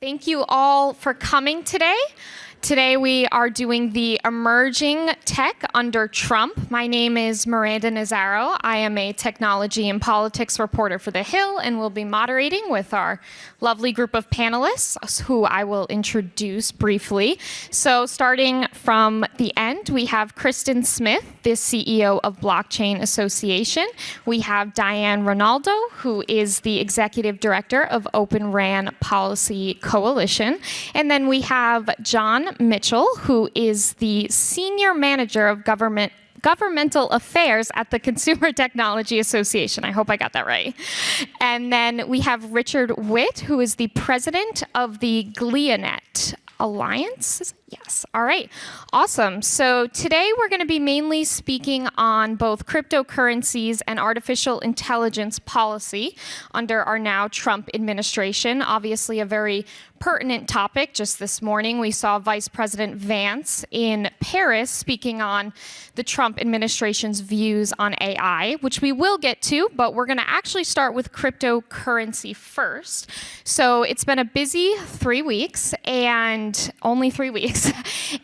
Thank you all for coming today. Today we are doing the emerging tech under Trump. My name is Miranda Nazzaro. I am a technology and politics reporter for The Hill and will be moderating with our lovely group of panelists who I will introduce briefly. So starting from the end, we have Kristin Smith, the CEO of Blockchain Association. We have Diane Rinaldo, who is the executive director of Open RAN Policy Coalition. And then we have John Mitchell, who is the senior manager of governmental affairs at the Consumer Technology Association. I hope I got that right. And then we have Richard Witt, who is the president of the GliaNet Alliance. Yes. All right. Awesome. So today we're going to be mainly speaking on both cryptocurrencies and artificial intelligence policy under our now Trump administration. Obviously a very pertinent topic. Just this morning we saw Vice President Vance in Paris speaking on the Trump administration's views on AI, which we will get to, but we're going to actually start with cryptocurrency first. So it's been a busy 3 weeks, and only 3 weeks.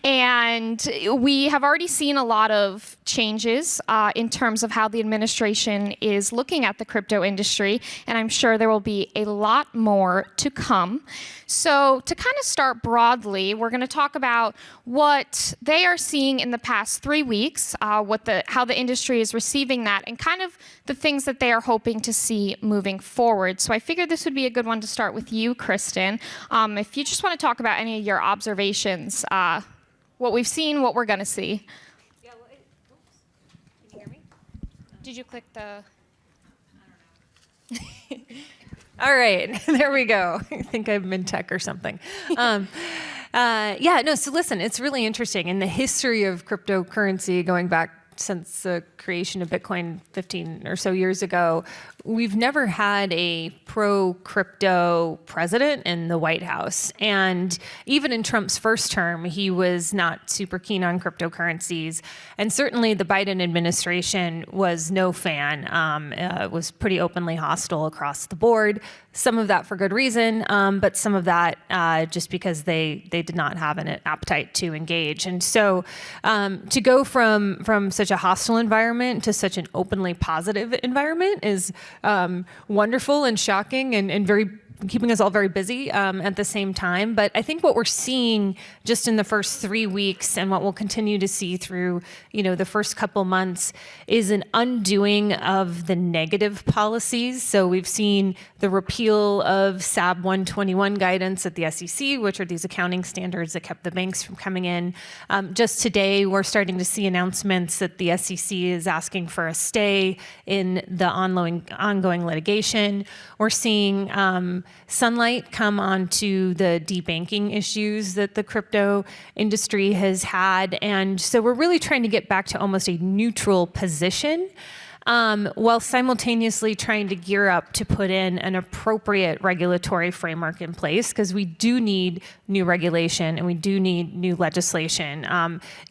And we have already seen a lot of changes in terms of how the administration is looking at the crypto industry, and I'm sure there will be a lot more to come. So to kind of start broadly, we're going to talk about what they are seeing in the past 3 weeks, how the industry is receiving that, and kind of the things that they are hoping to see moving forward. So I figured this would be a good one to start with you, Kristin. If you just want to talk about any of your observations, what we've seen, what we're going to see. Yeah, well, oops. Can you hear me? Did you click the... I don't know. All right, there we go. I think I'm in tech or something. So listen, it's really interesting. In the history of cryptocurrency, going back since the creation of Bitcoin 15 or so years ago, we've never had a pro-crypto president in the White House. And even in Trump's first term, he was not super keen on cryptocurrencies. And certainly the Biden administration was no fan, was pretty openly hostile across the board. Some of that for good reason, but some of that just because they did not have an appetite to engage. And so to go from such a hostile environment to such an openly positive environment is wonderful and shocking and very keeping us all very busy at the same time. But I think what we're seeing just in the first 3 weeks and what we'll continue to see through, the first couple months is an undoing of the negative policies. So we've seen the repeal of SAB 121 guidance at the SEC, which are these accounting standards that kept the banks from coming in. Just today, we're starting to see announcements that the SEC is asking for a stay in the ongoing litigation. We're seeing sunlight come onto the debanking issues that the crypto industry has had. And so we're really trying to get back to almost a neutral position while simultaneously trying to gear up to put in an appropriate regulatory framework in place, because we do need new regulation and we do need new legislation.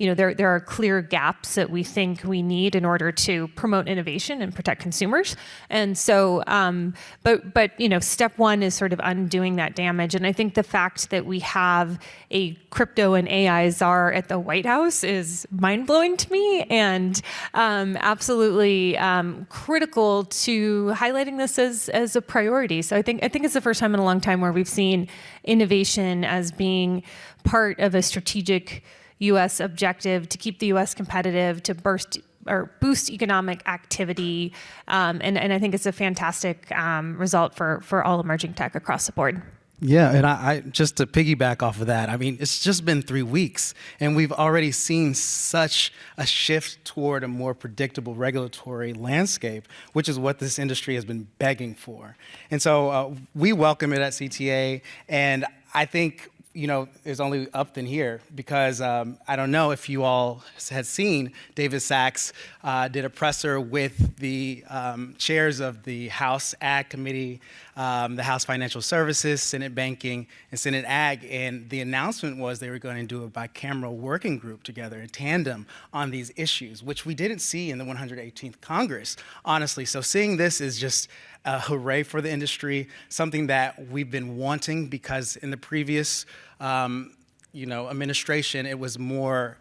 There are clear gaps that we think we need in order to promote innovation and protect consumers. And so, step one is sort of undoing that damage. And I think the fact that we have a crypto and AI czar at the White House is mind-blowing to me, and absolutely critical to highlighting this as a priority. So I think it's the first time in a long time where we've seen innovation as being part of a strategic U.S. objective to keep the U.S. competitive, to boost economic activity, and I think it's a fantastic result for all emerging tech across the board. Yeah, and I just to piggyback off of that, I mean, it's just been 3 weeks, and we've already seen such a shift toward a more predictable regulatory landscape, which is what this industry has been begging for. And so we welcome it at CTA, and I think is only up than here, because I don't know if you all had seen, David Sachs did a presser with the chairs of the House Ag Committee the House Financial Services, Senate Banking, and Senate Ag. And the announcement was they were going to do a bicameral working group together in tandem on these issues, which we didn't see in the 118th Congress, honestly. So seeing this is just a hooray for the industry, something that we've been wanting, because in the previous administration, it was more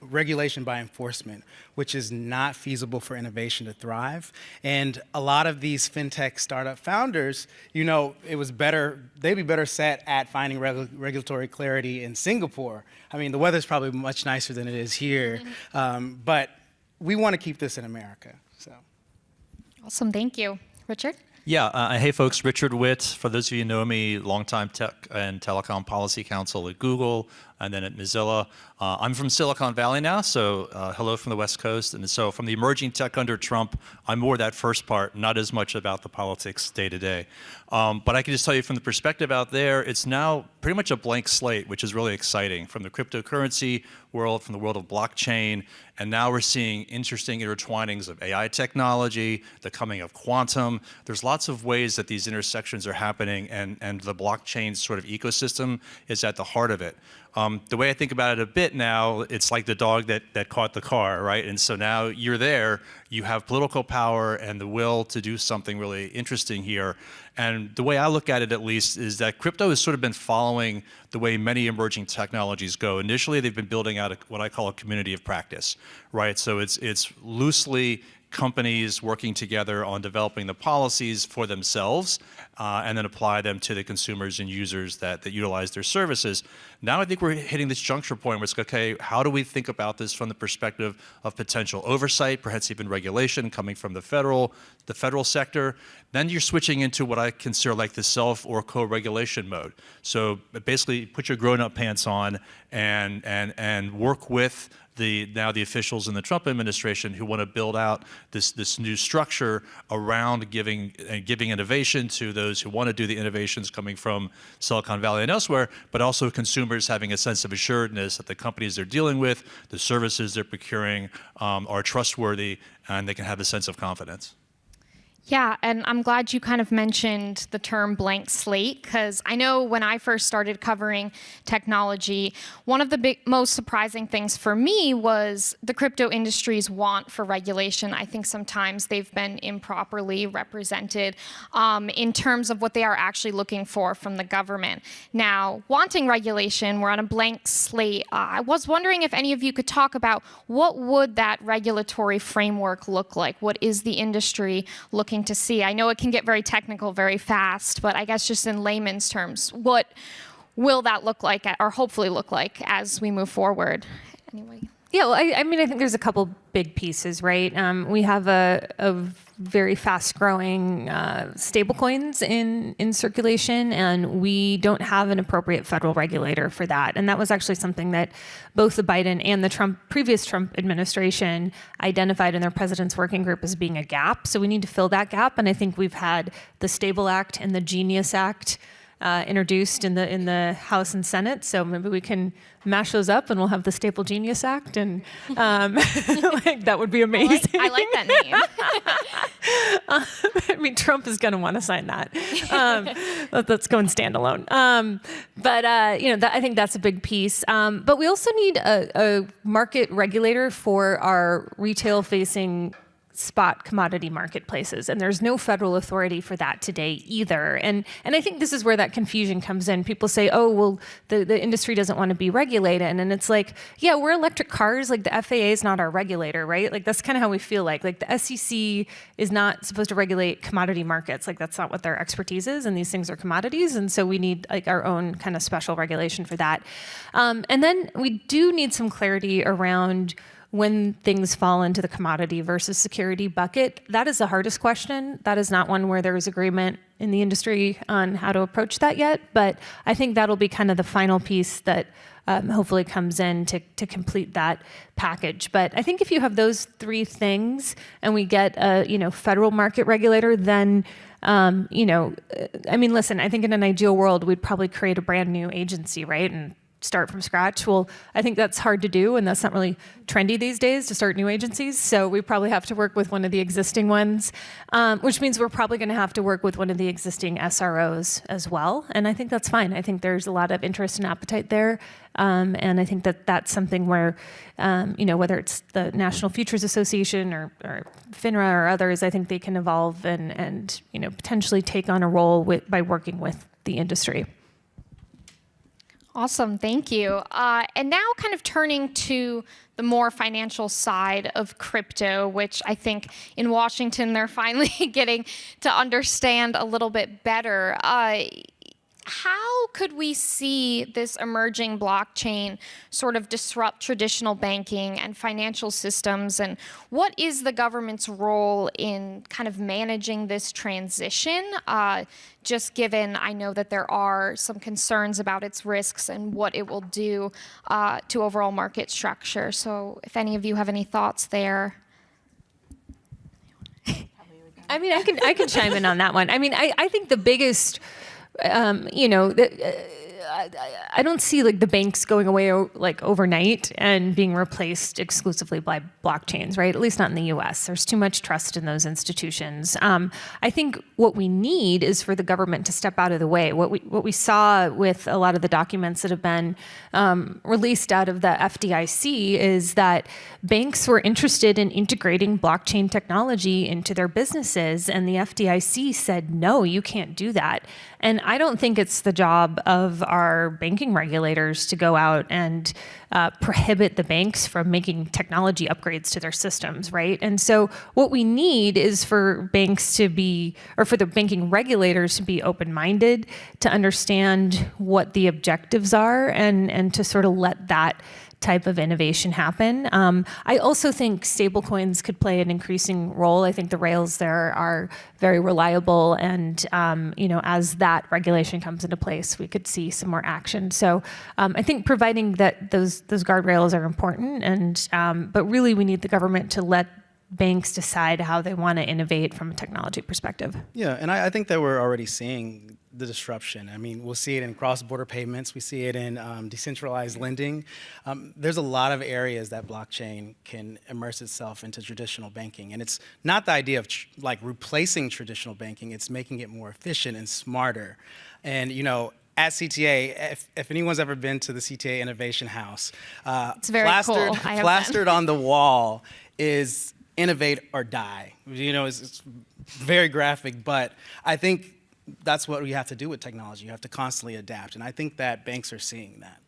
regulation by enforcement, which is not feasible for innovation to thrive. And a lot of these fintech startup founders, it was better, they'd be better set at finding regulatory clarity in Singapore. I mean, the weather's probably much nicer than it is here, but we want to keep this in America. So. Awesome, thank you. Richard? Yeah, hey folks, Richard Witt. For those of you who know me, longtime tech and telecom policy counsel at Google and then at Mozilla. I'm from Silicon Valley now, so hello from the West Coast. And so from the emerging tech under Trump, I'm more that first part, not as much about the politics day to day. But I can just tell you from the perspective out there, it's now pretty much a blank slate, which is really exciting. From the cryptocurrency world, from the world of blockchain, and now we're seeing interesting intertwinings of AI technology, the coming of quantum. There's lots of ways that these intersections are happening, and the blockchain sort of ecosystem is at the heart of it. The way I think about it a bit now, it's like the dog that caught the car, right? And so now you're there, you have political power and the will to do something really interesting here. And the way I look at it, at least, is that crypto has sort of been following the way many emerging technologies go. Initially, they've been building out what I call a community of practice, right? So it's loosely companies working together on developing the policies for themselves and then apply them to the consumers and users that utilize their services. Now I think we're hitting this juncture point where it's, okay, how do we think about this from the perspective of potential oversight, perhaps even regulation coming from the federal sector? Then you're switching into what I consider like the self or co-regulation mode. So basically put your grown-up pants on and work with the officials in the Trump administration who want to build out this new structure around giving innovation to those who want to do the innovations coming from Silicon Valley and elsewhere, but also consumers having a sense of assuredness that the companies they're dealing with, the services they're procuring are trustworthy, and they can have a sense of confidence. Yeah, and I'm glad you kind of mentioned the term blank slate, because I know when I first started covering technology, one of the most surprising things for me was the crypto industry's want for regulation. I think sometimes they've been improperly represented in terms of what they are actually looking for from the government. Now, wanting regulation, we're on a blank slate. I was wondering if any of you could talk about what would that regulatory framework look like? What is the industry looking to see? I know it can get very technical very fast, but I guess just in layman's terms, what will that look like, or hopefully look like, as we move forward? Anyway. Yeah, well, I mean, I think there's a couple big pieces, right? We have a very fast-growing stablecoins in circulation, and we don't have an appropriate federal regulator for that. And that was actually something that both the Biden and the previous Trump administration identified in their president's working group as being a gap. So we need to fill that gap, and I think we've had the Stable Act and the Genius Act introduced in the House and Senate, so maybe we can mash those up and we'll have the Staple Genius Act, and that would be amazing. I like that name. I mean, Trump is going to want to sign that. Let's go and standalone. I think that's a big piece. But we also need a market regulator for our retail-facing spot commodity marketplaces, and there's no federal authority for that today either. And I think this is where that confusion comes in. People say, oh, well, the industry doesn't want to be regulated, and it's like, yeah, we're electric cars, like the FAA is not our regulator, right? Like that's kind of how we feel like the SEC is not supposed to regulate commodity markets, like that's not what their expertise is, and these things are commodities, and so we need like our own kind of special regulation for that. And then we do need some clarity around when things fall into the commodity versus security bucket. That is the hardest question. That is not one where there is agreement in the industry on how to approach that yet, but I think that'll be kind of the final piece that hopefully comes in to complete that package. But I think if you have those three things and we get a federal market regulator, then I mean, listen, I think in an ideal world, we'd probably create a brand new agency, right? And start from scratch. Well, I think that's hard to do, and that's not really trendy these days to start new agencies. So we probably have to work with one of the existing ones, which means we're probably going to have to work with one of the existing SROs as well. And I think that's fine. I think there's a lot of interest and appetite there. And I think that that's something where, whether it's the National Futures Association or FINRA or others, I think they can evolve and potentially take on a role by working with the industry. Awesome, thank you. And now kind of turning to the more financial side of crypto, which I think in Washington they're finally getting to understand a little bit better. How could we see this emerging blockchain sort of disrupt traditional banking and financial systems? And what is the government's role in kind of managing this transition? Just given, I know that there are some concerns about its risks and what it will do to overall market structure. So if any of you have any thoughts there. I mean, I can chime in on that one. I mean, I think the biggest I don't see like the banks going away like overnight and being replaced exclusively by blockchains, right? At least not in the U.S. There's too much trust in those institutions. I think what we need is for the government to step out of the way. What we saw with a lot of the documents that have been released out of the FDIC is that banks were interested in integrating blockchain technology into their businesses, and the FDIC said, no, you can't do that. And I don't think it's the job of our banking regulators to go out and prohibit the banks from making technology upgrades to their systems, right? And so what we need is for banks to be, or for the banking regulators to be open-minded, to understand what the objectives are, and to sort of let that type of innovation happen. I also think stablecoins could play an increasing role. I think the rails there are very reliable, and as that regulation comes into place, we could see some more action. So I think providing that those guardrails are important, and but really we need the government to let banks decide how they want to innovate from a technology perspective. Yeah, and I think that we're already seeing the disruption. I mean, we'll see it in cross-border payments. We see it in decentralized lending. There's a lot of areas that blockchain can immerse itself into traditional banking. And it's not the idea of like replacing traditional banking. It's making it more efficient and smarter. And, at CTA, if anyone's ever been to the CTA Innovation House, it's very cool. Plastered on the wall is innovate or die. It's very graphic, but I think that's what we have to do with technology. You have to constantly adapt, and I think that banks are seeing that.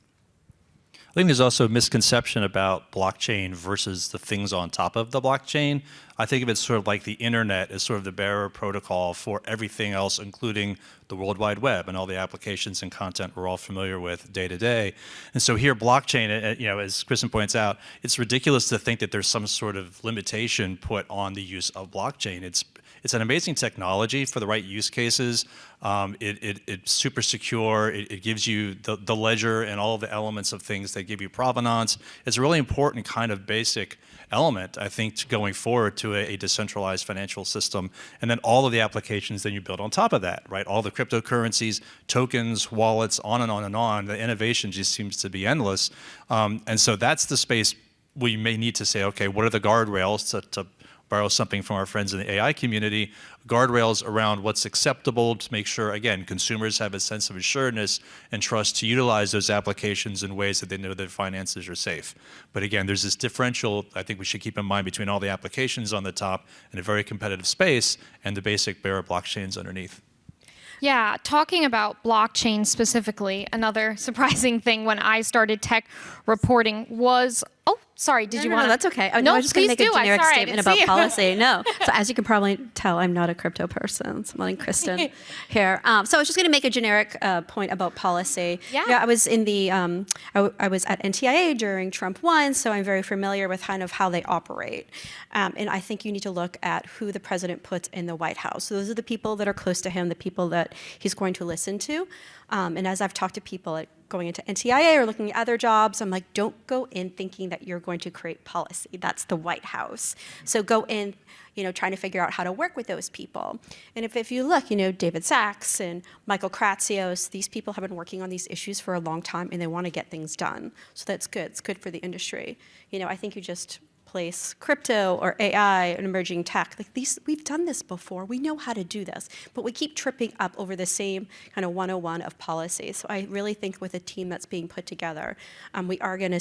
I think there's also a misconception about blockchain versus the things on top of the blockchain. I think of it sort of like the internet as sort of the bearer protocol for everything else, including the World Wide Web and all the applications and content we're all familiar with day to day. And so here, blockchain, as Kristin points out, it's ridiculous to think that there's some sort of limitation put on the use of blockchain. It's an amazing technology for the right use cases. It's super secure. It gives you the ledger and all of the elements of things that give you provenance. It's a really important kind of basic element, I think, going forward to a decentralized financial system. And then all of the applications that you build on top of that, right? All the cryptocurrencies, tokens, wallets, on and on and on. The innovation just seems to be endless. And so that's the space we may need to say, okay, what are the guardrails to borrow something from our friends in the AI community, guardrails around what's acceptable to make sure, again, consumers have a sense of assuredness and trust to utilize those applications in ways that they know their finances are safe. But again, there's this differential I think we should keep in mind between all the applications on the top in a very competitive space and the basic bearer blockchains underneath. Yeah, talking about blockchain specifically, another surprising thing when I started tech reporting was, oh, sorry, did you want to? No, that's okay. No, I was just going to make a generic sorry, statement about policy. No. So as you can probably tell, I'm not a crypto person. So I'm letting Kristin here. So I was just going to make a generic point about policy. Yeah. I was in the, I was at NTIA during Trump 1, so I'm very familiar with kind of how they operate. And I think you need to look at who the president puts in the White House. So those are the people that are close to him, the people that he's going to listen to. And as I've talked to people at going into NTIA or looking at other jobs, I'm like, don't go in thinking that you're going to create policy. That's the White House. So go in, trying to figure out how to work with those people. And if you look, David Sachs and Michael Kratsios, these people have been working on these issues for a long time, and they want to get things done. So that's good. It's good for the industry. I think you just place crypto or AI and emerging tech. Like we've done this before. We know how to do this, but we keep tripping up over the same kind of 101 of policy. So I really think with a team that's being put together, we are going to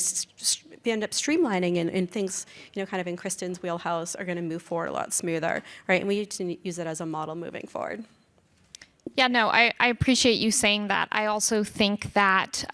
end up streamlining and things, kind of in Kristin's wheelhouse are going to move forward a lot smoother, right? And we need to use it as a model moving forward. Yeah, no, I appreciate you saying that. I also think that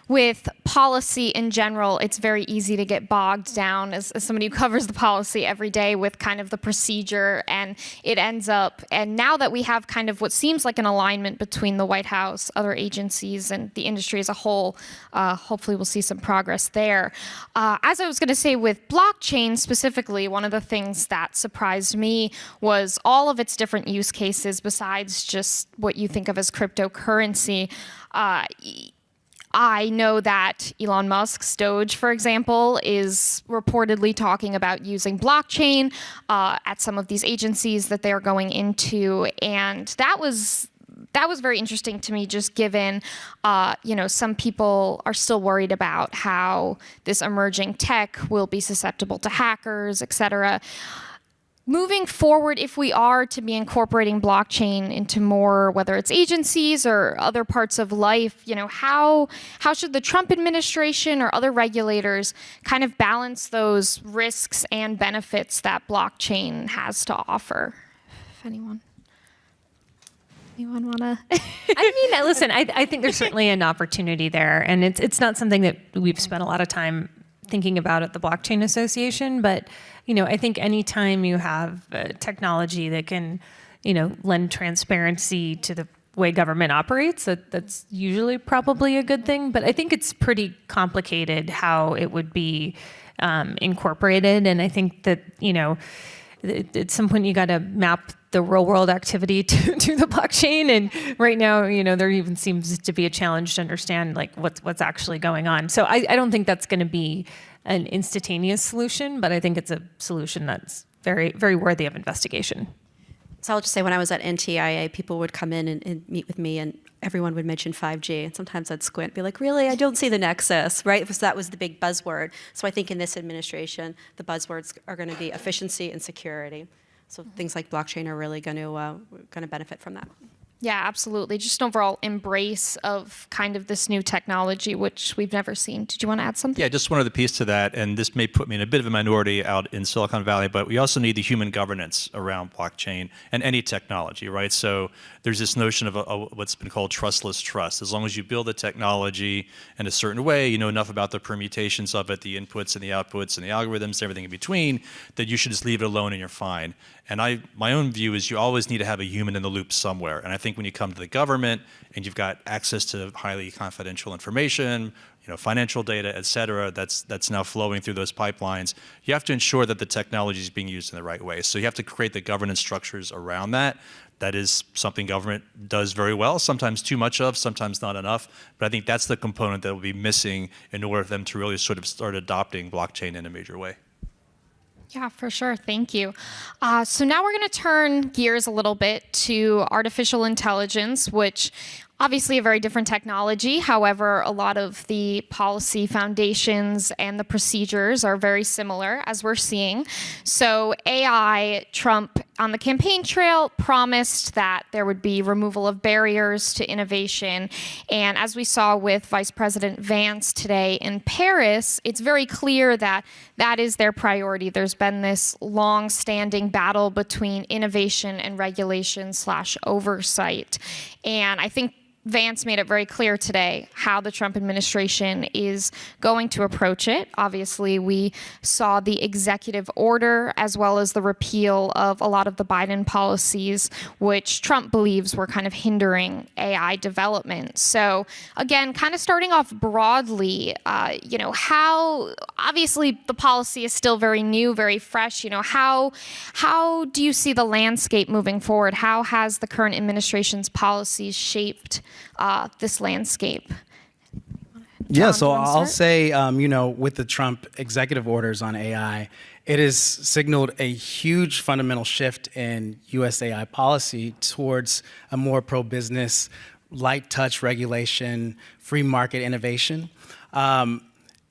with policy in general, it's very easy to get bogged down as somebody who covers the policy every day with kind of the procedure, and it ends up, and now that we have kind of what seems like an alignment between the White House, other agencies, and the industry as a whole, hopefully we'll see some progress there. As I was going to say, with blockchain specifically, one of the things that surprised me was all of its different use cases besides just what you think of as cryptocurrency. I know that Elon Musk's Doge, for example, is reportedly talking about using blockchain at some of these agencies that they're going into, and that was very interesting to me, just given, some people are still worried about how this emerging tech will be susceptible to hackers, et cetera. Moving forward, if we are to be incorporating blockchain into more, whether it's agencies or other parts of life, how should the Trump administration or other regulators kind of balance those risks and benefits that blockchain has to offer? If anyone want to? Listen, I think there's certainly an opportunity there, and it's not something that we've spent a lot of time thinking about at the Blockchain Association, but I think anytime you have technology that can, lend transparency to the way government operates, that's usually probably a good thing. But I think it's pretty complicated how it would be incorporated, and I think that at some point you got to map the real world activity to the blockchain, and right now there even seems to be a challenge to understand like what's actually going on. So I don't think that's going to be an instantaneous solution, but I think it's a solution that's very, very worthy of investigation. So I'll just say, when I was at NTIA, people would come in and meet with me, and everyone would mention 5G. And sometimes I'd squint, be like, really? I don't see the nexus, right? Because that was the big buzzword. So I think in this administration, the buzzwords are going to be efficiency and security. So things like blockchain are really going to benefit from that. Yeah, absolutely. Just an overall embrace of kind of this new technology, which we've never seen. Did you want to add something? Yeah, just one other piece to that, and this may put me in a bit of a minority out in Silicon Valley, but we also need the human governance around blockchain and any technology, right? So there's this notion of what's been called trustless trust. As long as you build the technology in a certain way, you know enough about the permutations of it, the inputs and the outputs and the algorithms, everything in between, that you should just leave it alone and you're fine. And my own view is you always need to have a human in the loop somewhere. And I think when you come to the government and you've got access to highly confidential information, financial data, et cetera, that's now flowing through those pipelines, you have to ensure that the technology is being used in the right way. So you have to create the governance structures around that. That is something government does very well, sometimes too much of, sometimes not enough. But I think that's the component that will be missing in order for them to really sort of start adopting blockchain in a major way. Yeah, for sure. Thank you. So now we're going to turn gears a little bit to artificial intelligence, which obviously a very different technology. However, a lot of the policy foundations and the procedures are very similar, as we're seeing. So AI, Trump on the campaign trail promised that there would be removal of barriers to innovation. And as we saw with Vice President Vance today in Paris, it's very clear that that is their priority. There's been this long-standing battle between innovation and regulation/oversight. And I think Vance made it very clear today how the Trump administration is going to approach it. Obviously, we saw the executive order as well as the repeal of a lot of the Biden policies, which Trump believes were kind of hindering AI development. So again, kind of starting off broadly, how obviously the policy is still very new, very fresh. How do you see the landscape moving forward? How has the current administration's policies shaped this landscape? Yeah, John, so do you wanna I'll start? say, with the Trump executive orders on AI, it has signaled a huge fundamental shift in U.S. AI policy towards a more pro-business, light touch regulation, free market innovation. And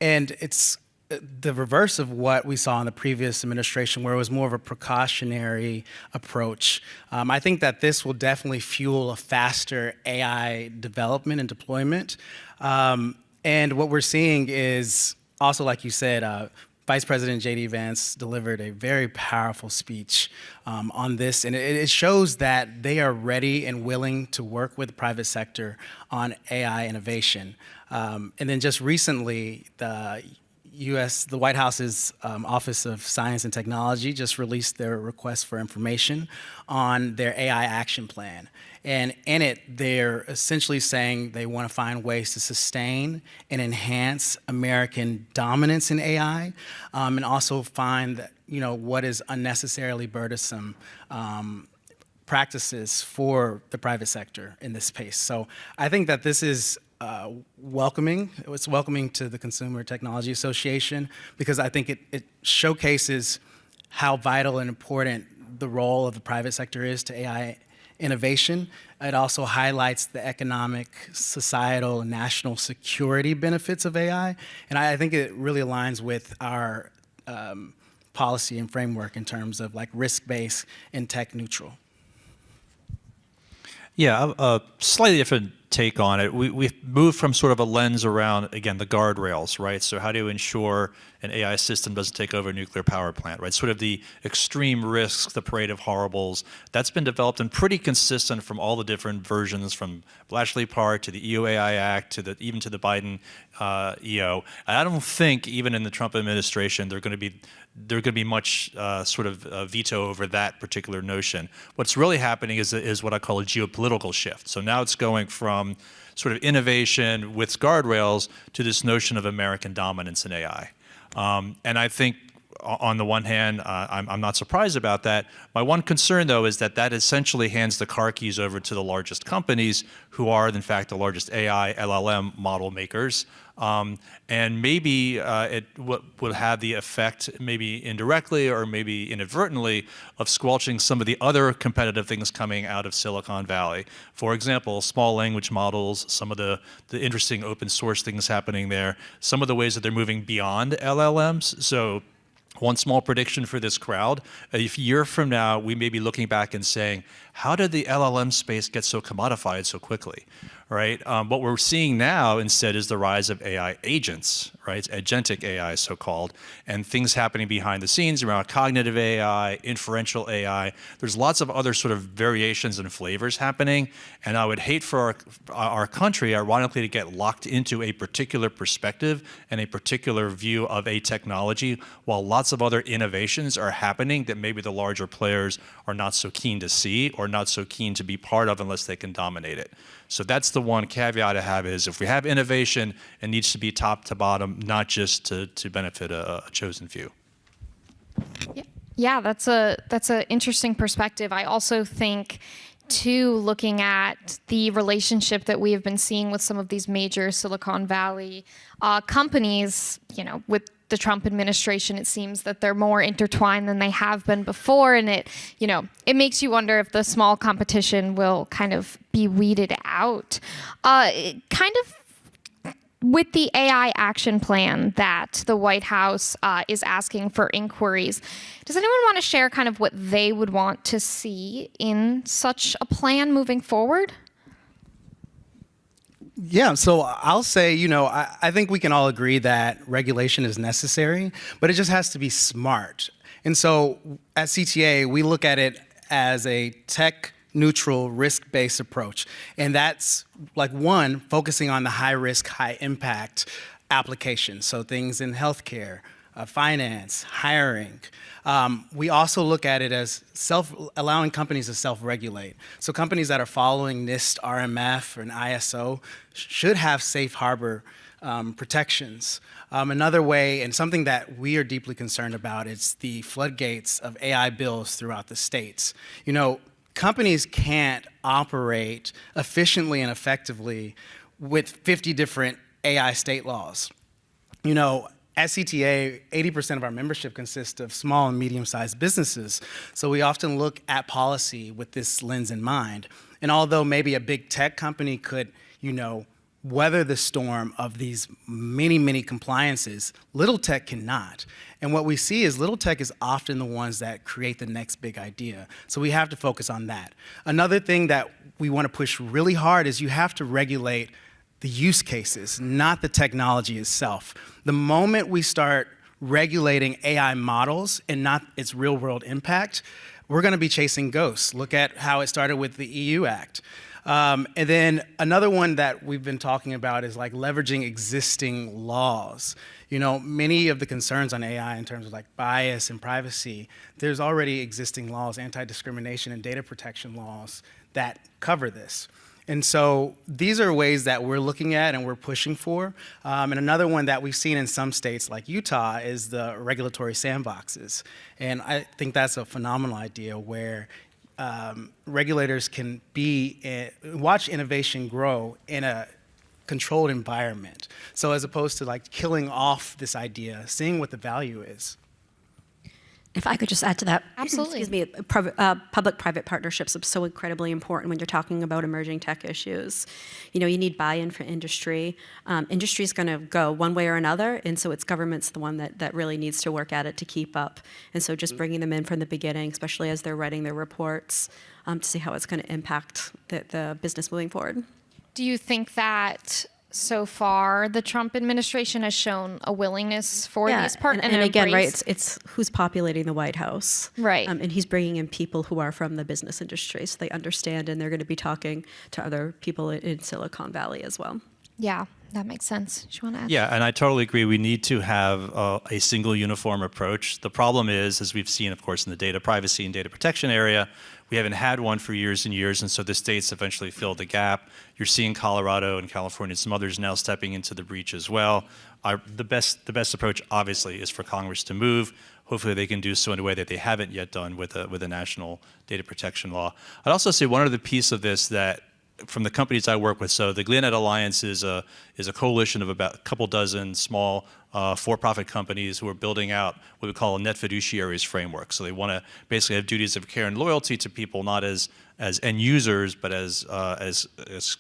it's the reverse of what we saw in the previous administration, where it was more of a precautionary approach. I think that this will definitely fuel a faster AI development and deployment. And what we're seeing is also, like you said, Vice President J.D. Vance delivered a very powerful speech on this, and it shows that they are ready and willing to work with the private sector on AI innovation. And then just recently, the White House's Office of Science and Technology just released their request for information on their AI action plan. And in it, they're essentially saying they want to find ways to sustain and enhance American dominance in AI, and also find that, what is unnecessarily burdensome practices for the private sector in this space. So I think that this is welcoming. It's welcoming to the Consumer Technology Association, because I think it showcases how vital and important the role of the private sector is to AI innovation. It also highlights the economic, societal, and national security benefits of AI. And I think it really aligns with our policy and framework in terms of like risk-based and tech neutral. Yeah, a slightly different take on it. We've moved from sort of a lens around, again, the guardrails, right? So how do you ensure an AI system doesn't take over a nuclear power plant, right? Sort of the extreme risks, the parade of horribles. That's been developed and pretty consistent from all the different versions, from Bletchley Park to the EU AI Act to even to the Biden EO. And I don't think even in the Trump administration there's going to be much sort of veto over that particular notion. What's really happening is what I call a geopolitical shift. So now it's going from sort of innovation with guardrails to this notion of American dominance in AI. And I think on the one hand, I'm not surprised about that. My one concern, though, is that essentially hands the car keys over to the largest companies, who are, in fact, the largest AI, LLM model makers. And maybe it would have the effect, maybe indirectly or maybe inadvertently, of squelching some of the other competitive things coming out of Silicon Valley. For example, small language models, some of the interesting open source things happening there, some of the ways that they're moving beyond LLMs. So one small prediction for this crowd: a year from now, we may be looking back and saying, how did the LLM space get so commodified so quickly, right? What we're seeing now instead is the rise of AI agents, right? Agentic AI, so-called, and things happening behind the scenes around cognitive AI, inferential AI. There's lots of other sort of variations and flavors happening, and I would hate for our country, ironically, to get locked into a particular perspective and a particular view of a technology, while lots of other innovations are happening that maybe the larger players are not so keen to see or not so keen to be part of unless they can dominate it. So that's the one caveat I have, is if we have innovation, it needs to be top to bottom, not just to benefit a chosen few. Yeah, that's an interesting perspective. I also think, too, looking at the relationship that we have been seeing with some of these major Silicon Valley companies, with the Trump administration, it seems that they're more intertwined than they have been before, and it makes you wonder if the small competition will kind of be weeded out. Kind of with the AI action plan that the White House is asking for inquiries, does anyone want to share kind of what they would want to see in such a plan moving forward? Yeah, so I'll say, I think we can all agree that regulation is necessary, but it just has to be smart. And so at CTA, we look at it as a tech neutral, risk-based approach. And that's one, focusing on the high risk, high impact applications. So things in healthcare, finance, hiring. We also look at it as allowing companies to self-regulate. So companies that are following NIST, RMF, and ISO should have safe harbor protections. Another way, and something that we are deeply concerned about, is the floodgates of AI bills throughout the states. Companies can't operate efficiently and effectively with 50 different AI state laws. You know, at CTA, 80% of our membership consists of small and medium-sized businesses. So we often look at policy with this lens in mind. And although maybe a big tech company could, you know, weather the storm of these many, many compliances, little tech cannot. And what we see is little tech is often the ones that create the next big idea. So we have to focus on that. Another thing that we want to push really hard is you have to regulate the use cases, not the technology itself. The moment we start regulating AI models and not its real world impact, we're going to be chasing ghosts. Look at how it started with the EU Act. And then another one that we've been talking about is like leveraging existing laws. You know, many of the concerns on AI in terms of like bias and privacy, there's already existing laws, anti-discrimination and data protection laws that cover this. And so these are ways that we're looking at and we're pushing for. And another one that we've seen in some states like Utah is the regulatory sandboxes. And I think that's a phenomenal idea where regulators can watch innovation grow in a controlled environment. So as opposed to like killing off this idea, seeing what the value is. If I could just add to that. Absolutely. Excuse me, public-private partnerships are so incredibly important when you're talking about emerging tech issues. You know, you need buy-in from industry. Industry is going to go one way or another, and so it's government's the one that really needs to work at it to keep up. And so just bringing them in from the beginning, especially as they're writing their reports, to see how it's going to impact the business moving forward. Do you think that so far the Trump administration has shown a willingness for these partners? And again, right, it's who's populating the White House. Right. And he's bringing in people who are from the business industry, so they understand, and they're going to be talking to other people in Silicon Valley as well. Yeah, that makes sense. Do you want to add? Yeah, and I totally agree. We need to have a single uniform approach. The problem is, as we've seen, of course, in the data privacy and data protection area, we haven't had one for years and years, and so the states eventually filled the gap. You're seeing Colorado and California and some others now stepping into the breach as well. The best approach, obviously, is for Congress to move. Hopefully they can do so in a way that they haven't yet done with a national data protection law. I'd also say one other piece of this that from the companies I work with, so the Glennet Alliance is a coalition of about a couple dozen small for-profit companies who are building out what we call a net fiduciaries framework. So they want to basically have duties of care and loyalty to people, not as end users, but as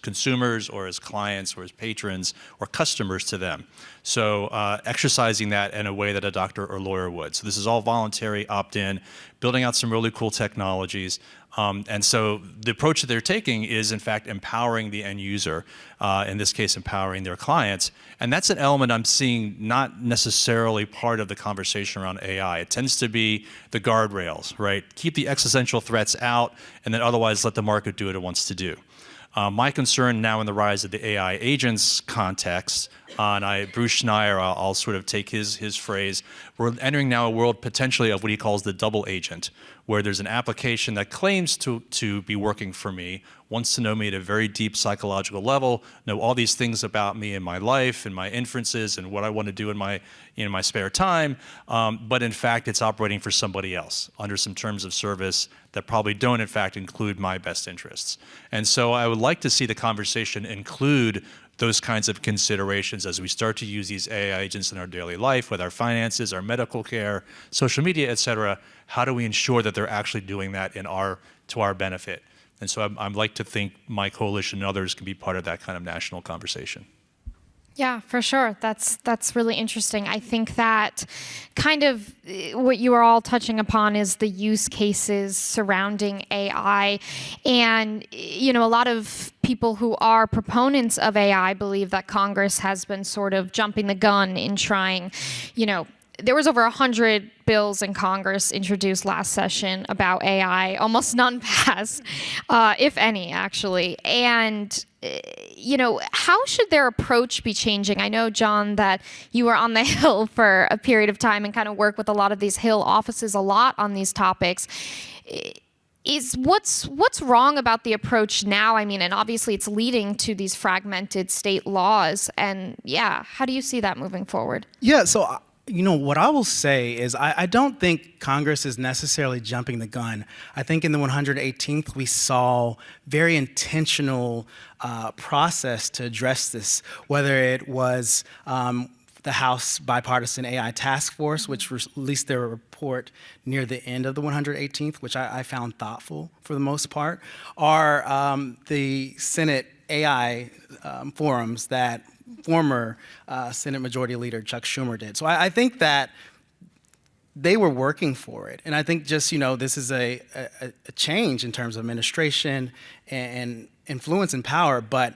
consumers or as clients or as patrons or customers to them. So exercising that in a way that a doctor or lawyer would. So this is all voluntary, opt-in, building out some really cool technologies. And so the approach that they're taking is, in fact, empowering the end user, in this case, empowering their clients. And that's an element I'm seeing not necessarily part of the conversation around AI. It tends to be the guardrails, right? Keep the existential threats out, and then otherwise let the market do what it wants to do. My concern now in the rise of the AI agents context, and Bruce Schneier, I'll sort of take his phrase, we're entering now a world potentially of what he calls the double agent, where there's an application that claims to be working for me, wants to know me at a very deep psychological level, know all these things about me and my life and my inferences and what I want to do in my spare time, but in fact it's operating for somebody else under some terms of service that probably don't in fact include my best interests. And so I would like to see the conversation include those kinds of considerations as we start to use these AI agents in our daily life, with our finances, our medical care, social media, et cetera. How do we ensure that they're actually doing that to our benefit? And so I'd like to think my coalition and others can be part of that kind of national conversation. Yeah, for sure. That's really interesting. I think that kind of what you are all touching upon is the use cases surrounding AI. And, you know, a lot of people who are proponents of AI believe that Congress has been sort of jumping the gun in trying, you know, there was over 100 bills in Congress introduced last session about AI, almost none passed, if any, actually. And, you know, how should their approach be changing? I know, John, that you were on the Hill for a period of time and kind of work with a lot of these Hill offices a lot on these topics. What's wrong about the approach now? I mean, and obviously it's leading to these fragmented state laws. And yeah, how do you see that moving forward? Yeah, so What I will say is I don't think Congress is necessarily jumping the gun. I think in the 118th, we saw very intentional process to address this, whether it was the House Bipartisan AI Task Force, which released their report near the end of the 118th, which I found thoughtful for the most part, or the Senate AI forums that former Senate Majority Leader Chuck Schumer did. So I think that they were working for it. And I think just, this is a change in terms of administration and influence and power, but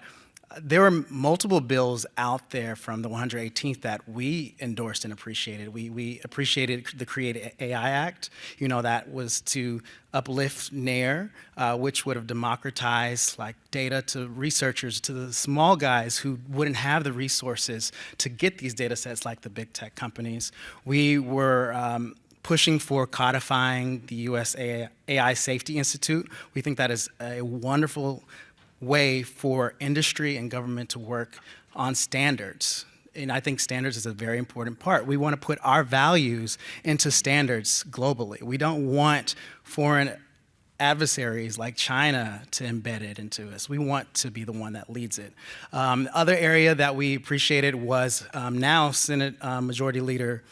there were multiple bills out there from the 118th that we endorsed and appreciated. We appreciated the Create AI Act, that was to uplift NAIR, which would have democratized data to researchers, to the small guys who wouldn't have the resources to get these data sets like the big tech companies. We were pushing for codifying the U.S. AI Safety Institute. We think that is a wonderful way for industry and government to work on standards. And I think standards is a very important part. We want to put our values into standards globally. We don't want foreign adversaries like China to embed it into us. We want to be the one that leads it. Other area that we appreciated was now Senate Majority Leader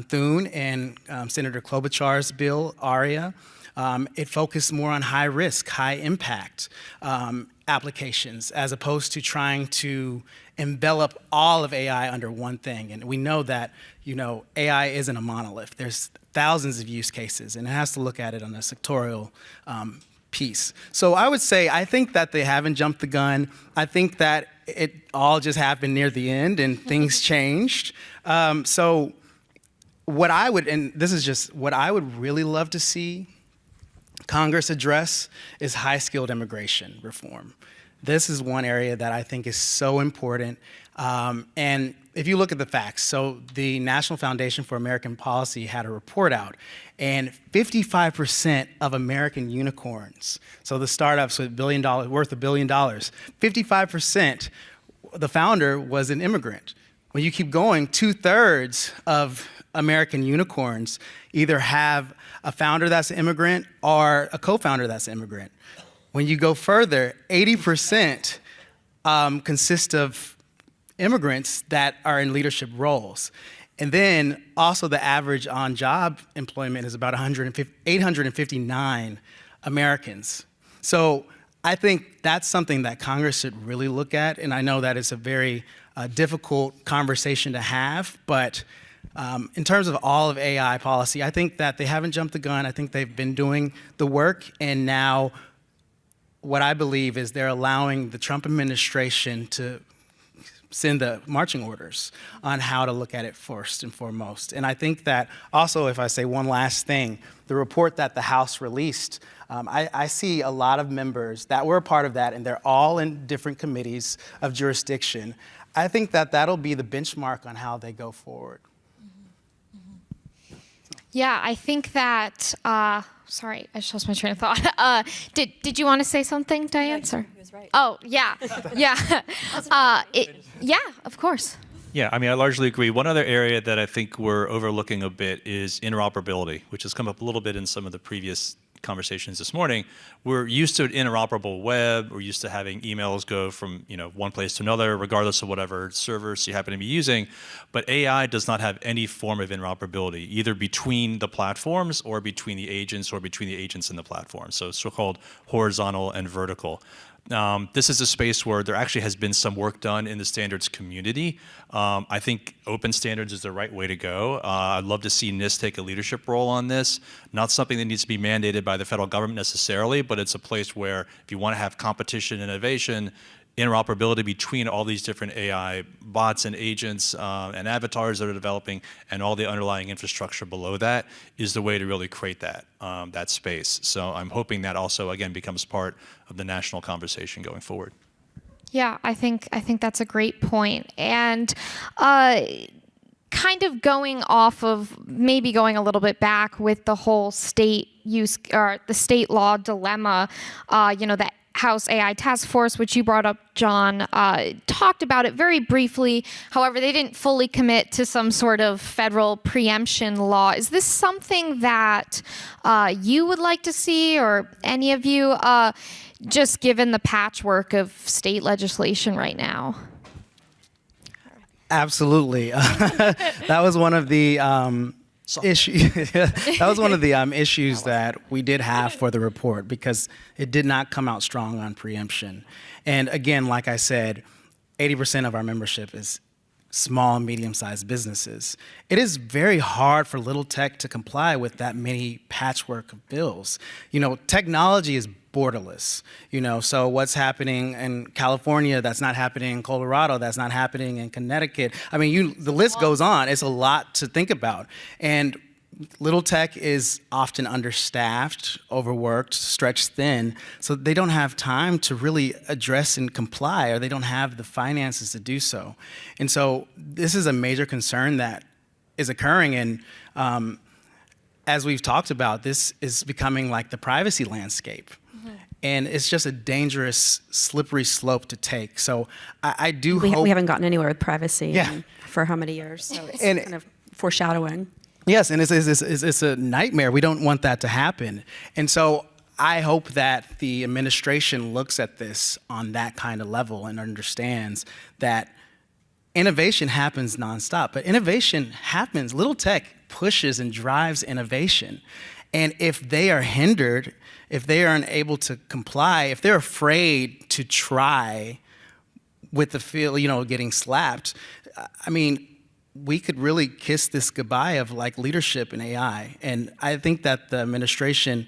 Thune and Senator Klobuchar's bill, ARIA. It focused more on high risk, high impact applications, as opposed to trying to envelop all of AI under one thing. And we know that, AI isn't a monolith. There's thousands of use cases, and it has to look at it on a sectorial piece. So I would say, I think that they haven't jumped the gun. I think that it all just happened near the end and things changed. So what I would, and this is just what I would really love to see Congress address is high-skilled immigration reform. This is one area that I think is so important. And if you look at the facts, so the National Foundation for American Policy had a report out, and 55% of American unicorns, so the startups with worth $1 billion, 55%, the founder was an immigrant. When you keep going, 2/3 of American unicorns either have a founder that's an immigrant or a co-founder that's an immigrant. When you go further, 80% consist of immigrants that are in leadership roles. And then also the average on-job employment is about 859 Americans. So I think that's something that Congress should really look at, and I know that it's a very difficult conversation to have, but in terms of all of AI policy, I think that they haven't jumped the gun. I think they've been doing the work, and now what I believe is they're allowing the Trump administration to send the marching orders on how to look at it first and foremost. And I think that also, if I say one last thing, the report that the House released, I see a lot of members that were a part of that, and they're all in different committees of jurisdiction. I think that that'll be the benchmark on how they go forward. Yeah, I think that, sorry, I just lost my train of thought. Did you want to say something, Diane? He was right. Oh, yeah, yeah. Yeah, of course. Yeah, I largely agree. One other area that I think we're overlooking a bit is interoperability, which has come up a little bit in some of the previous conversations this morning. We're used to an interoperable web. We're used to having emails go from one place to another, regardless of whatever servers you happen to be using. But AI does not have any form of interoperability, either between the platforms or between the agents or between the agents and the platform. So so-called horizontal and vertical. This is a space where there actually has been some work done in the standards community. I think open standards is the right way to go. I'd love to see NIST take a leadership role on this. Not something that needs to be mandated by the federal government necessarily, but it's a place where if you want to have competition and innovation, interoperability between all these different AI bots and agents and avatars that are developing and all the underlying infrastructure below that is the way to really create that, that space. So I'm hoping that also, again, becomes part of the national conversation going forward. Yeah, I think that's a great point. And kind of going off of, maybe going a little bit back with the whole state use, or the state law dilemma, that House AI Task Force, which you brought up, John, talked about it very briefly. However, they didn't fully commit to some sort of federal preemption law. Is this something that you would like to see, or any of you, just given the patchwork of state legislation right now? Absolutely. That was one of the issues that we did have for the report, because it did not come out strong on preemption. And again, like I said, 80% of our membership is small and medium-sized businesses. It is very hard for little tech to comply with that many patchwork of bills. You know, technology is borderless. You know, so what's happening in California that's not happening in Colorado, that's not happening in Connecticut. I mean, the list goes on. It's a lot to think about. And little tech is often understaffed, overworked, stretched thin, so they don't have time to really address and comply, or they don't have the finances to do so. And so this is a major concern that is occurring, and as we've talked about, this is becoming like the privacy landscape. And it's just a dangerous, slippery slope to take. So I do hope... We haven't gotten anywhere with privacy for how many years, so it's kind of foreshadowing. Yes, and it's a nightmare. We don't want that to happen. And so I hope that the administration looks at this on that kind of level and understands that innovation happens nonstop. But innovation happens. Little tech pushes and drives innovation. And if they are hindered, if they aren't able to comply, if they're afraid to try with the feel, you know, getting slapped, I mean, we could really kiss this goodbye of like leadership in AI. And I think that the administration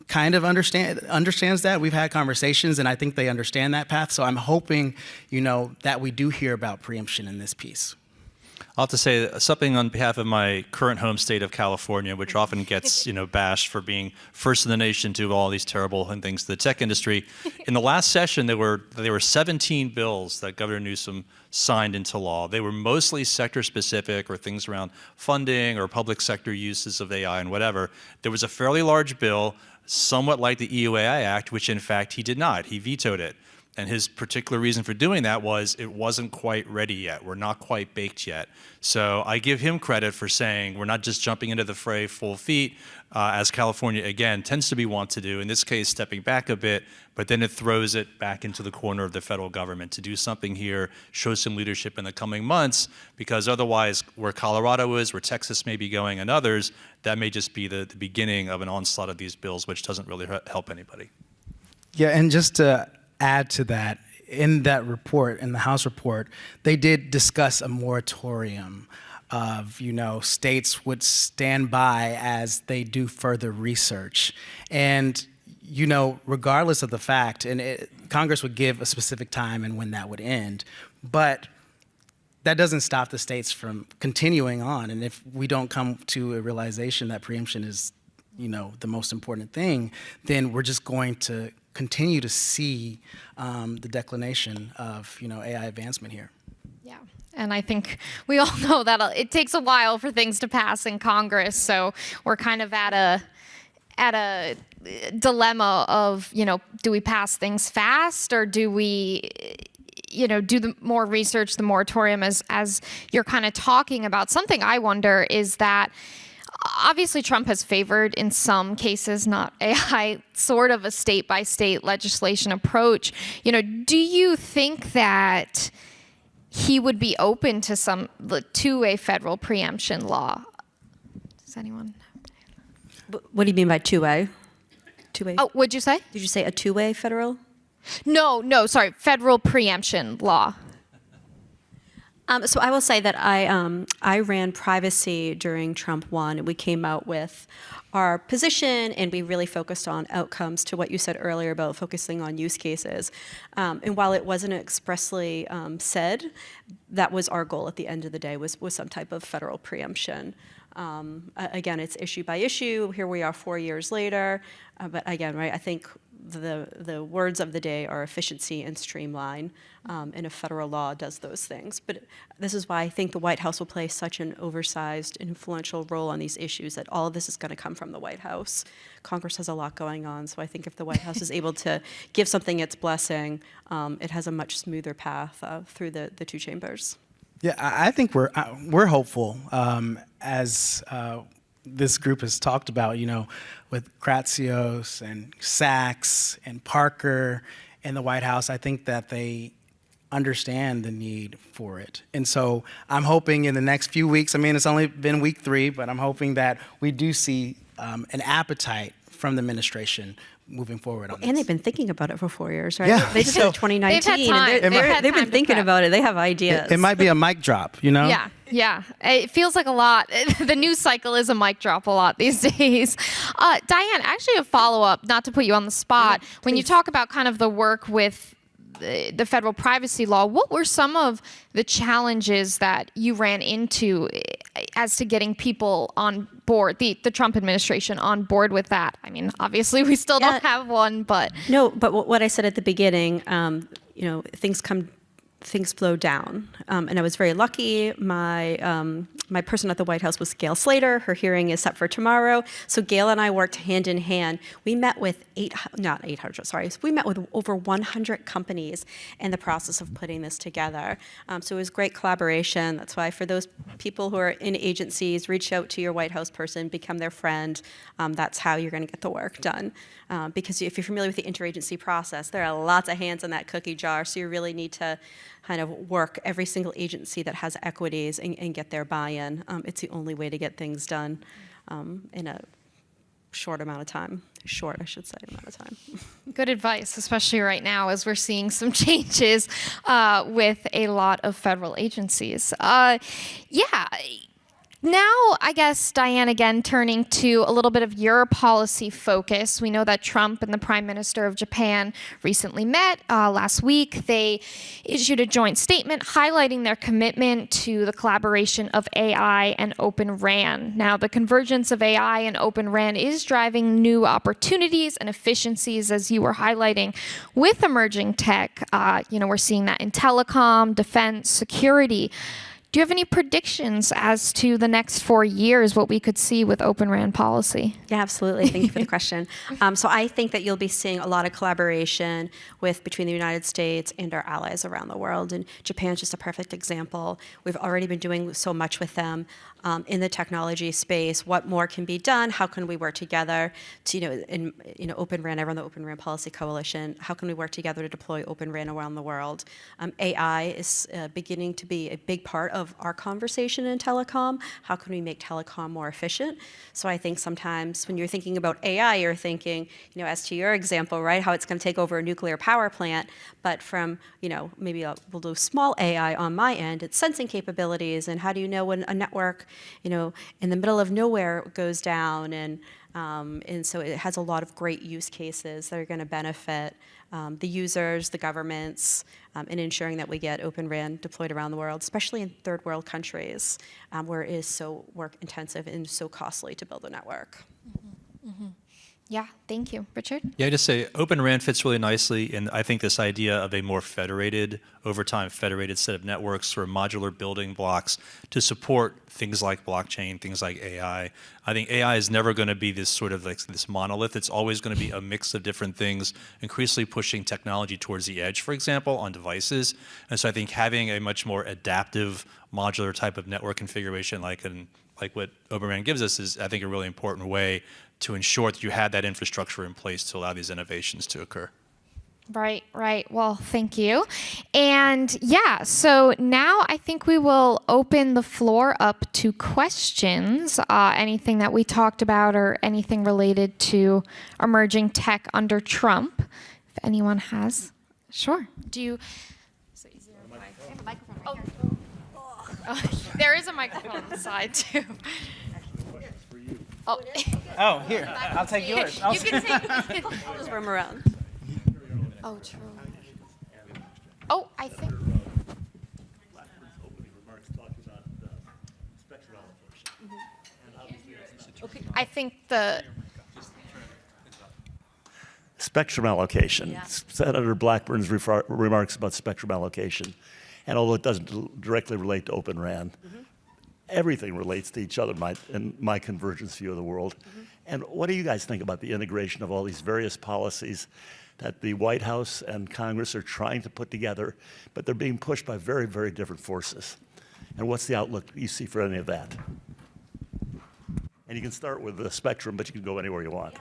kind of understands that. We've had conversations, and I think they understand that path. So I'm hoping, you know, that we do hear about preemption in this piece. I'll have to say something on behalf of my current home state of California, which often gets, you know, bashed for being first in the nation to do all these terrible things to the tech industry. In the last session, there were 17 bills that Governor Newsom signed into law. They were mostly sector specific, or things around funding or public sector uses of AI and whatever. There was a fairly large bill, somewhat like the EUAI Act, which in fact he did not. He vetoed it. And his particular reason for doing that was it wasn't quite ready yet. We're not quite baked yet. So I give him credit for saying we're not just jumping into the fray full feet, as California, again, tends to be wont to do, in this case, stepping back a bit, but then it throws it back into the corner of the federal government to do something here, show some leadership in the coming months, because otherwise, where Colorado is, where Texas may be going, and others, that may just be the beginning of an onslaught of these bills, which doesn't really help anybody. Yeah, and just to add to that, in that report, in the House report, they did discuss a moratorium of, you know, states would stand by as they do further research. And, you know, regardless of the fact, and Congress would give a specific time and when that would end, but that doesn't stop the states from continuing on. And if we don't come to a realization that preemption is, you know, the most important thing, then we're just going to continue to see the declination of, you know, AI advancement here. Yeah, and I think we all know that it takes a while for things to pass in Congress, so we're kind of at a dilemma of, you know, do we pass things fast, or do we, you know, do the more research, the moratorium, as you're kind of talking about. Something I wonder is that obviously Trump has favored, in some cases, not AI, sort of a state-by-state legislation approach. You know, do you think that he would be open to a federal preemption law? Does anyone? What do you mean by two-way? Two-way? Oh, what'd you say? Did you say a two-way federal? No, sorry, federal preemption law. So I will say that I ran privacy during Trump 1, and we came out with our position, and we really focused on outcomes, to what you said earlier about focusing on use cases. And while it wasn't expressly said, that was our goal at the end of the day, was some type of federal preemption. Again, it's issue by issue. Here we are 4 years later. But again, right, I think the words of the day are efficiency and streamline, and a federal law does those things. But this is why I think the White House will play such an oversized, influential role on these issues, that all of this is going to come from the White House. Congress has a lot going on, so I think if the White House is able to give something its blessing, it has a much smoother path through the two chambers. Yeah, I think we're hopeful, as this group has talked about, with Kratsios and Sachs and Parker and the White House. I think that they understand the need for it. And so I'm hoping in the next few weeks, I mean, it's only been week 3, but I'm hoping that we do see an appetite from the administration moving forward on this. And they've been thinking about it for 4 years, right? Yeah. They just did 2019, They've had time. and they've been to thinking prep. about it. They have ideas. It might be a mic drop, Yeah, yeah. It feels like a lot. The news cycle is a mic drop a lot these days. Diane, actually a follow-up, not to put you on the spot. When you talk about kind of the work with the federal privacy law, what were some of the challenges that you ran into as to getting people on board, the Trump administration on board with that? I mean, obviously we still don't have one, but. No, but what I said at the beginning, things flow down. And I was very lucky. My person at the White House was Gail Slater. Her hearing is set for tomorrow. So Gail and I worked hand in hand. We met with we met with over 100 companies in the process of putting this together. So it was great collaboration. That's why for those people who are in agencies, reach out to your White House person, become their friend. That's how you're going to get the work done. Because if you're familiar with the interagency process, there are lots of hands in that cookie jar. So you really need to kind of work every single agency that has equities and get their buy-in. It's the only way to get things done in a short amount of time. Amount of time. Good advice, especially right now as we're seeing some changes with a lot of federal agencies. Now, I guess, Diane, again, turning to a little bit of your policy focus. We know that Trump and the Prime Minister of Japan recently met last week. They issued a joint statement highlighting their commitment to the collaboration of AI and Open RAN. Now, the convergence of AI and Open RAN is driving new opportunities and efficiencies, as you were highlighting, with emerging tech. We're seeing that in telecom, defense, security. Do you have any predictions as to the next 4 years, what we could see with Open RAN policy? Yeah, absolutely. Thank you for the question. So I think that you'll be seeing a lot of collaboration between the United States and our allies around the world. And Japan's just a perfect example. We've already been doing so much with them in the technology space. What more can be done? How can we work together to, Open RAN? I run the Open RAN Policy Coalition. How can we work together to deploy Open RAN around the world? AI is beginning to be a big part of our conversation in telecom. How can we make telecom more efficient? So I think sometimes when you're thinking about AI, you're thinking, as to your example, right, how it's going to take over a nuclear power plant. But from, maybe we'll do small AI on my end, it's sensing capabilities, and how do you know when a network, in the middle of nowhere goes down, and so it has a lot of great use cases that are going to benefit the users, the governments, in ensuring that we get Open RAN deployed around the world, especially in third world countries, where it is so work intensive and so costly to build a network. Mm-hmm. Mm-hmm. Yeah, thank you. Richard? Yeah, I just say Open RAN fits really nicely in, I think, this idea of a more over time federated set of networks or modular building blocks to support things like blockchain, things like AI. I think AI is never going to be this sort of like this monolith. It's always going to be a mix of different things, increasingly pushing technology towards the edge, for example, on devices. And so I think having a much more adaptive modular type of network configuration like what Open RAN gives us is, I think, a really important way to ensure that you have that infrastructure in place to allow these innovations to occur. Right. Well, thank you. And so now I think we will open the floor up to questions, anything that we talked about or anything related to emerging tech under Trump. If anyone has, sure. So is there a microphone right here? Oh, there is a microphone on the side too. Oh, here. I'll take yours. You can take. I'll just roam around. Oh, true. Oh, I think. I think spectrum allocation. Yeah. Senator Blackburn's remarks about spectrum allocation. And although it doesn't directly relate to Open RAN, everything relates to each other in my convergence view of the world. And what do you guys think about the integration of all these various policies that the White House and Congress are trying to put together, but they're being pushed by very, very different forces? And what's the outlook you see for any of that? And you can start with the spectrum, but you can go anywhere you want.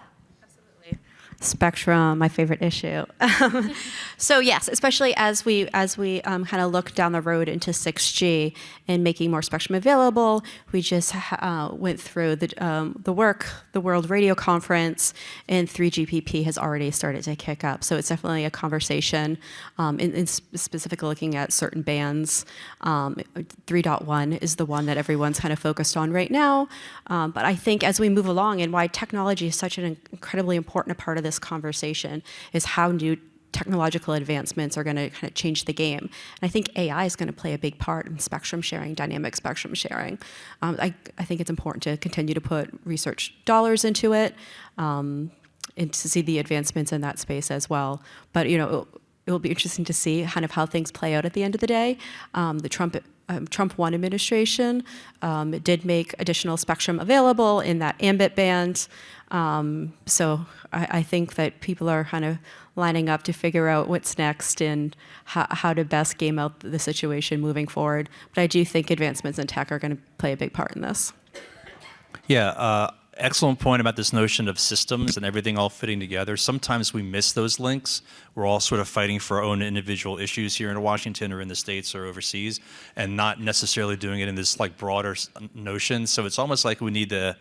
Spectrum, my favorite issue. So yes, especially as we kind of look down the road into 6G and making more spectrum available, we just went through the World Radio Conference, and 3GPP has already started to kick up. So it's definitely a conversation, in specifically looking at certain bands. 3.1 is the one that everyone's kind of focused on right now. But I think as we move along, and why technology is such an incredibly important part of this conversation, is how new technological advancements are going to kind of change the game. And I think AI is going to play a big part in spectrum sharing, dynamic spectrum sharing. I think it's important to continue to put research dollars into it, and to see the advancements in that space as well. But it will be interesting to see kind of how things play out at the end of the day. The Trump 1 administration did make additional spectrum available in that ambit band. So I think that people are kind of lining up to figure out what's next and how to best game out the situation moving forward. But I do think advancements in tech are going to play a big part in this. Yeah, excellent point about this notion of systems and everything all fitting together. Sometimes we miss those links. We're all sort of fighting for our own individual issues here in Washington or in the States or overseas, and not necessarily doing it in this like broader notion. So it's almost like we need the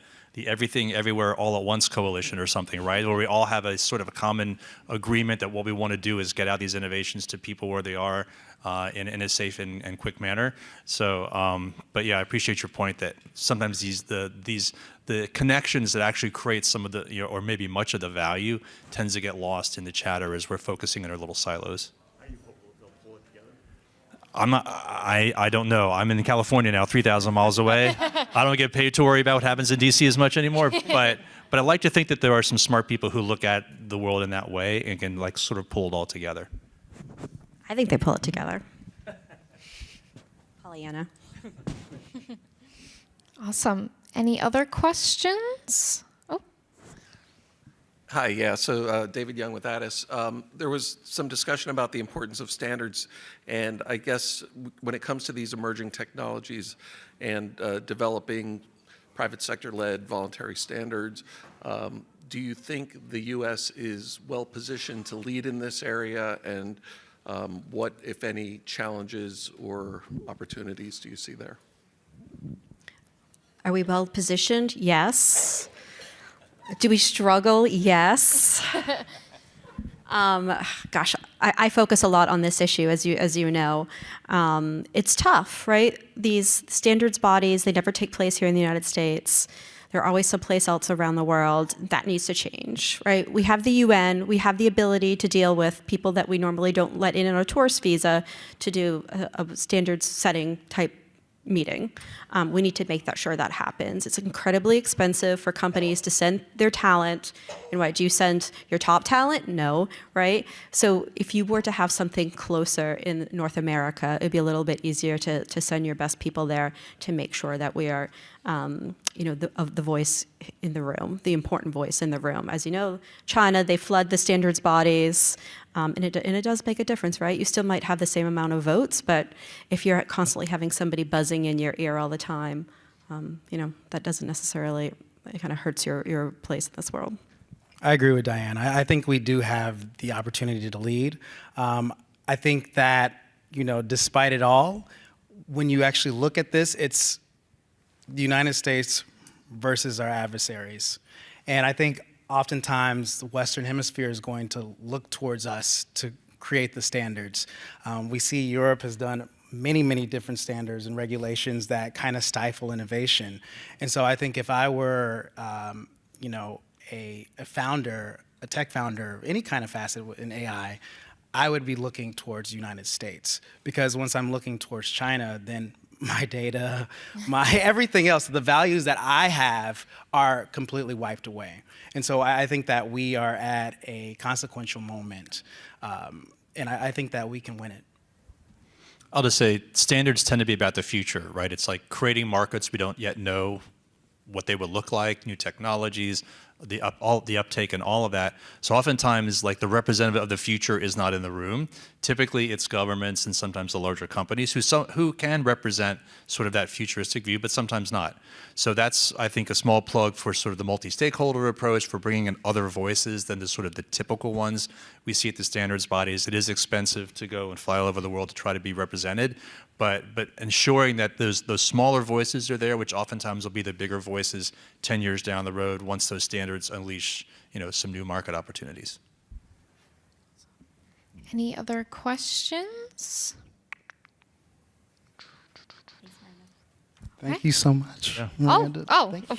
Everything Everywhere All at Once coalition or something, right? Where we all have a sort of a common agreement that what we want to do is get out these innovations to people where they are in a safe and quick manner. So, but yeah, I appreciate your point that sometimes the connections that actually create some of the, or maybe much of the value tends to get lost in the chatter as we're focusing in our little silos. I don't know. I'm in California now, 3,000 miles away. I don't get paid to worry about what happens in DC as much anymore. But I like to think that there are some smart people who look at the world in that way and can like sort of pull it all together. I think they pull it together. Pollyanna. Awesome. Any other questions? Oh, Hi, yeah, so David Young with Addis. There was some discussion about the importance of standards, and I guess when it comes to these emerging technologies and developing private sector-led voluntary standards, do you think the U.S. is well-positioned to lead in this area, and what, if any, challenges or opportunities do you see there? Are we well positioned? Yes. Do we struggle? Yes. Gosh, I focus a lot on this issue, as you know. It's tough, right? These standards bodies, they never take place here in the United States. They're always someplace else around the world. That needs to change, right? We have the UN. We have the ability to deal with people that we normally don't let in on a tourist visa to do a standards setting type meeting. We need to make sure that happens. It's incredibly expensive for companies to send their talent. And what, do you send your top talent? No, right? So if you were to have something closer in North America, it'd be a little bit easier to send your best people there to make sure that we are, the voice in the room, the important voice in the room. As you know, China, they flood the standards bodies, and it does make a difference, right? You still might have the same amount of votes, but if you're constantly having somebody buzzing in your ear all the time, that doesn't necessarily, it kind of hurts your place in this world. I agree with Diane. I think we do have the opportunity to lead. I think that, despite it all, when you actually look at this, it's the United States versus our adversaries. And I think oftentimes the Western Hemisphere is going to look towards us to create the standards. We see Europe has done many, many different standards and regulations that kind of stifle innovation. And so I think if I were, a founder, a tech founder, any kind of facet in AI, I would be looking towards the United States. Because once I'm looking towards China, then my data, my everything else, the values that I have are completely wiped away. And so I think that we are at a consequential moment, and I think that we can win it. I'll just say standards tend to be about the future, right? It's like creating markets we don't yet know what they would look like, new technologies, the uptake and all of that. So oftentimes, like, the representative of the future is not in the room. Typically, it's governments and sometimes the larger companies who can represent sort of that futuristic view, but sometimes not. So that's, I think, a small plug for sort of the multi-stakeholder approach, for bringing in other voices than the sort of the typical ones we see at the standards bodies. It is expensive to go and fly all over the world to try to be represented, but ensuring that those smaller voices are there, which oftentimes will be the bigger voices 10 years down the road once those standards unleash, some new market opportunities. Any other questions? Thank you so much. Of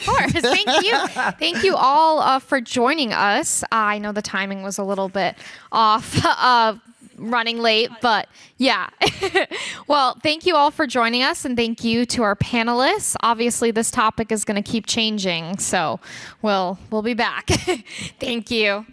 course. Thank you. Thank you all for joining us. I know the timing was a little bit off, running late, but yeah. Well, thank you all for joining us, and thank you to our panelists. Obviously, this topic is going to keep changing, so we'll be back. Thank you.